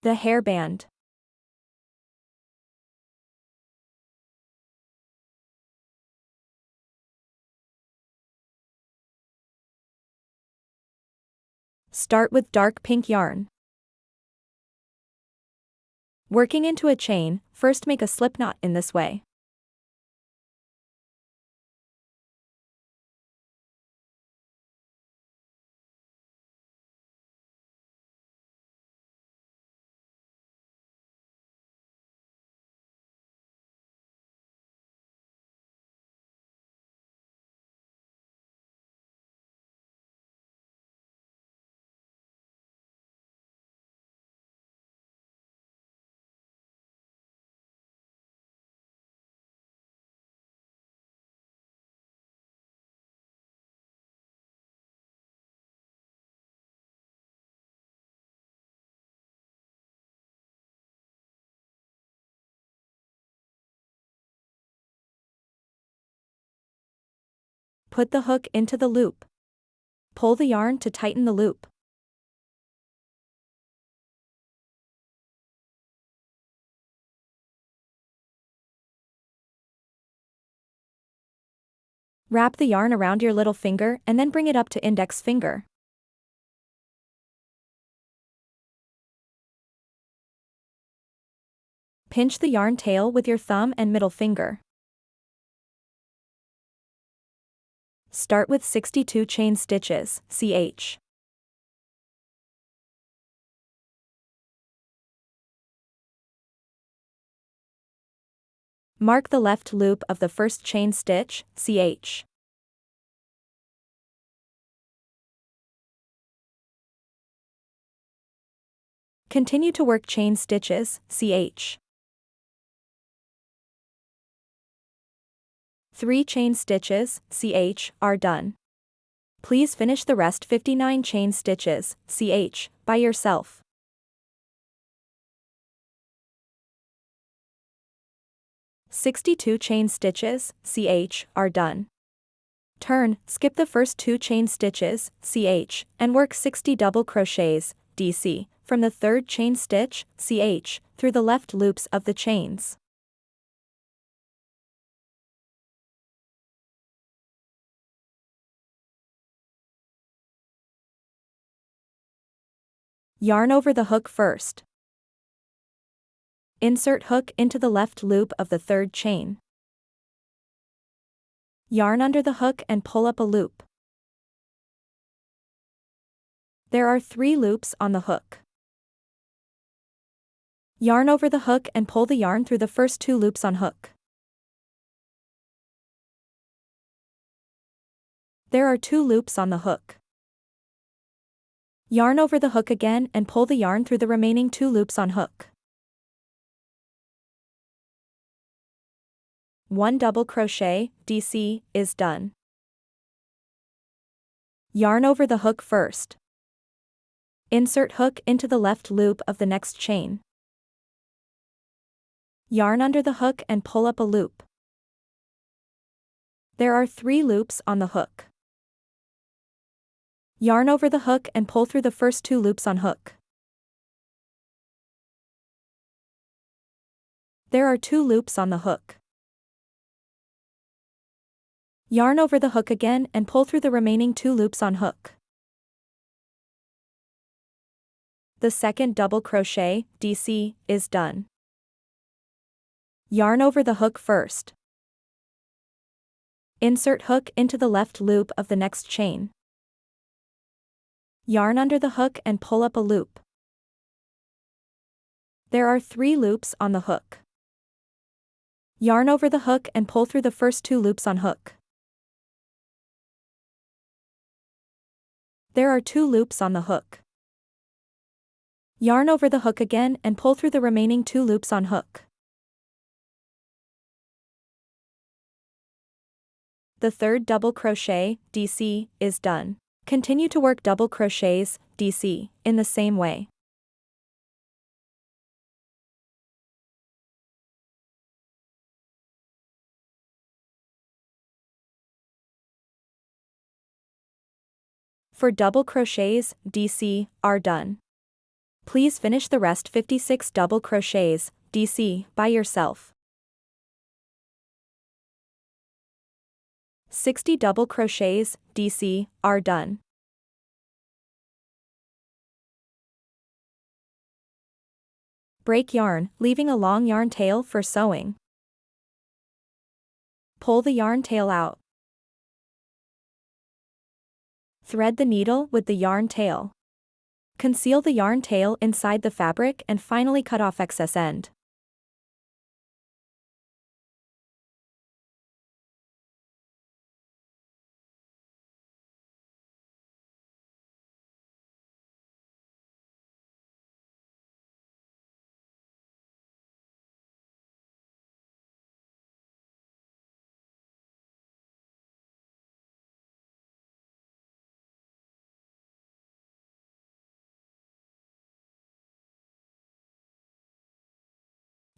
The hairband. Start with dark pink yarn. Working into a chain, first make a slip knot in this way. Put the hook into the loop. Pull the yarn to tighten the loop. Wrap the yarn around your little finger and then bring it up to index finger. Pinch the yarn tail with your thumb and middle finger. Start with 62 chain stitches, ch. Mark the left loop of the first chain stitch, ch. Continue to work chain stitches, ch. 3 chain stitches, ch, are done. Please finish the rest 59 chain stitches, ch, by yourself. "62 chain stitches, ch, are done. Turn, skip the first 2 chain stitches, ch, and work 60 double crochets, dc, from the third chain stitch, ch, through the left loops of the chains. Yarn over the hook first. Insert hook into the left loop of the third chain. Yarn under the hook and pull up a loop. There are 3 loops on the hook. Yarn over the hook and pull the yarn through the first 2 loops on hook. There are 2 loops on the hook. Yarn over the hook again and pull the yarn through the remaining 2 loops on hook. 1 double crochet, dc, is done. Yarn over the hook first. Insert hook into the left loop of the next chain. Yarn under the hook and pull up a loop. There are 3 loops on the hook. Yarn over the hook and pull through the first 2 loops on hook. There are 2 loops on the hook. Yarn over the hook again and pull through the remaining 2 loops on hook. The second double crochet, dc, is done. Yarn over the hook first. Insert hook into the left loop of the next chain. Yarn under the hook and pull up a loop. There are 3 loops on the hook. Yarn over the hook and pull through the first 2 loops on hook. There are 2 loops on the hook. Yarn over the hook again and pull through the remaining 2 loops on hook. The third double crochet, dc, is done. Continue to work double crochets, dc, in the same way. For double crochets, dc, are done. Please finish the rest 56 double crochets, DC, by yourself. 60 double crochets, DC, are done. Break yarn, leaving a long yarn tail for sewing. Pull the yarn tail out. Thread the needle with the yarn tail. Conceal the yarn tail inside the fabric and finally cut off excess end.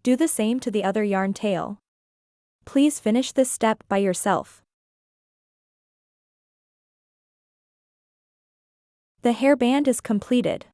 Do the same to the other yarn tail. Please finish this step by yourself. The hairband is completed.